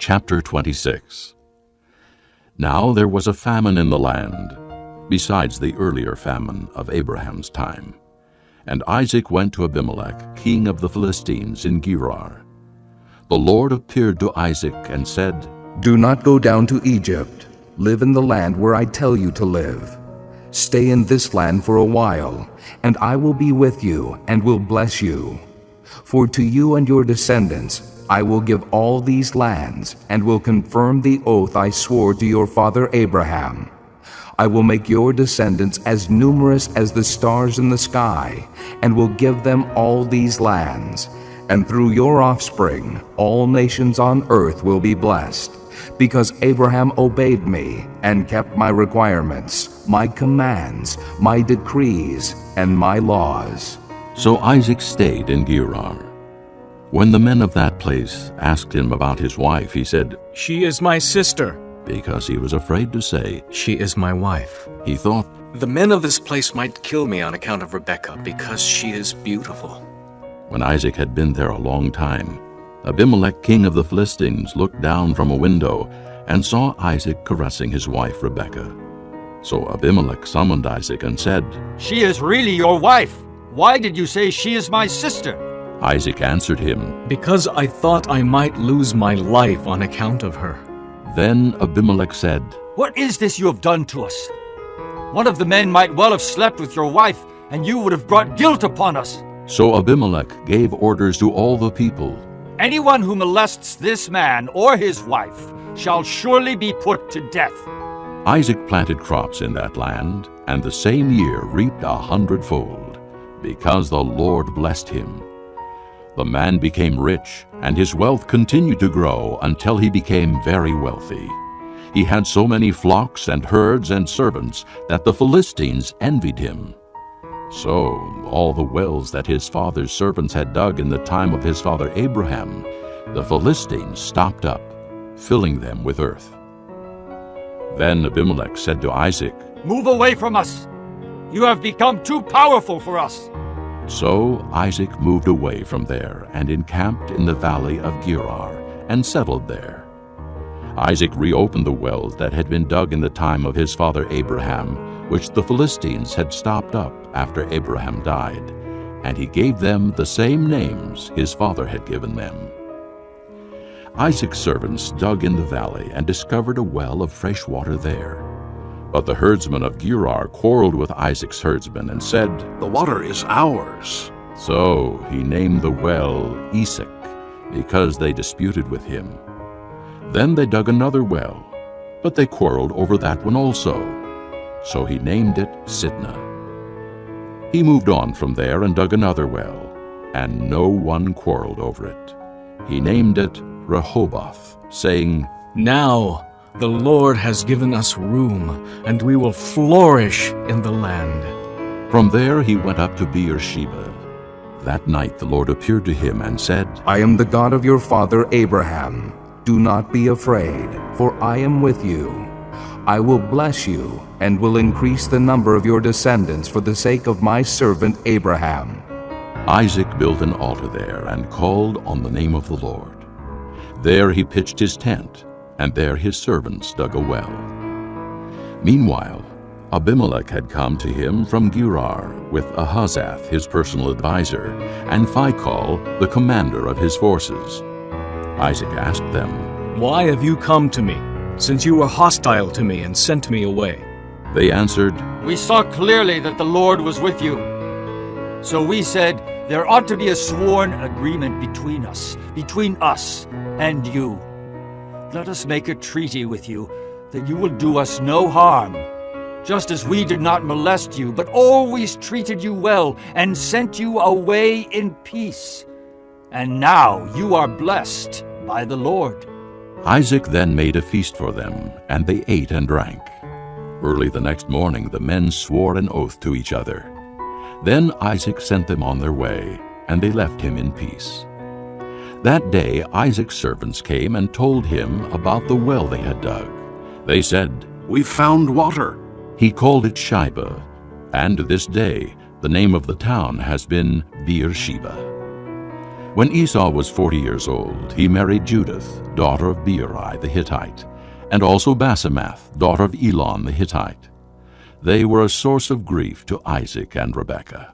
Chapter 26. Now there was a famine in the land, besides the earlier famine of Abraham's time. And Isaac went to Abimelech, king of the Philistines, in Gerar. The Lord appeared to Isaac and said, "Do not go down to Egypt. Live in the land where I tell you to live. Stay in this land for a while, and I will be with you and will bless you. For to you and your descendants I will give all these lands, and will confirm the oath I swore to your father Abraham. I will make your descendants as numerous as the stars in the sky, and will give them all these lands. And through your offspring all nations on earth will be blessed, because Abraham obeyed me and kept my requirements, my commands, my decrees, and my laws." So Isaac stayed in Gerar. When the men of that place asked him about his wife, he said, "She is my sister." because he was afraid to say, "She is my wife." he thought, The men of this place might kill me on account of Rebekah, because she is beautiful. when Isaac had been there a long time, Abimelech, king of the Philistines, looked down from a window and saw Isaac caressing his wife Rebekah. So Abimelech summoned Isaac and said, She is really your wife. Why did you say she is my sister? Isaac answered him. Because I thought I might lose my life on account of her. Then Abimelech said, What is this you have done to us? One of the men might well have slept with your wife, and you would have brought guilt upon us. So Abimelech gave orders to all the people, Anyone who molests this man or his wife shall surely be put to death. Isaac planted crops in that land, and the same year reaped 100-fold, because the Lord blessed him. The man became rich, and his wealth continued to grow until he became very wealthy. He had so many flocks and herds and servants that the Philistines envied him. So all the wells that his father's servants had dug in the time of his father Abraham, the Philistines stopped up, filling them with earth. Then Abimelech said to Isaac, Move away from us. You have become too powerful for us. So Isaac moved away from there and encamped in the valley of Gerar and settled there. Isaac reopened the wells that had been dug in the time of his father Abraham, which the Philistines had stopped up after Abraham died, and he gave them the same names his father had given them. Isaac's servants dug in the valley and discovered a well of fresh water there. But the herdsmen of Gerar quarreled with Isaac's herdsmen and said, The water is ours. So he named the well Esek, because they disputed with him. Then they dug another well, but they quarreled over that one also. So he named it Sitnah. He moved on from there and dug another well, and no one quarreled over it. He named it Rehoboth, saying, Now the Lord has given us room, and we will flourish in the land. From there he went up to Beersheba. That night the Lord appeared to him and said, "I am the God of your father Abraham. Do not be afraid, for I am with you. I will bless you, and will increase the number of your descendants for the sake of my servant Abraham." Isaac built an altar there and called on the name of the Lord. There he pitched his tent, and there his servants dug a well. Meanwhile, Abimelech had come to him from Gerar with Ahuzzath, his personal adviser, and Phicol, the commander of his forces. Isaac asked them, Why have you come to me, since you were hostile to me and sent me away? They answered, We saw clearly that the Lord was with you. So we said, There ought to be a sworn agreement between us and you. Let us make a treaty with you that you will do us no harm, just as we did not molest you, but always treated you well and sent you away in peace. And now you are blessed by the Lord. Isaac then made a feast for them, and they ate and drank. Early the next morning the men swore an oath to each other. Then Isaac sent them on their way, and they left him in peace. That day Isaac's servants came and told him about the well they had dug. They said, We found water. He called it Shibah, and to this day the name of the town has been Beersheba. When Esau was 40 years old, he married Judith, daughter of Beeri the Hittite, and also Basemath, daughter of Elon the Hittite. They were a source of grief to Isaac and Rebekah.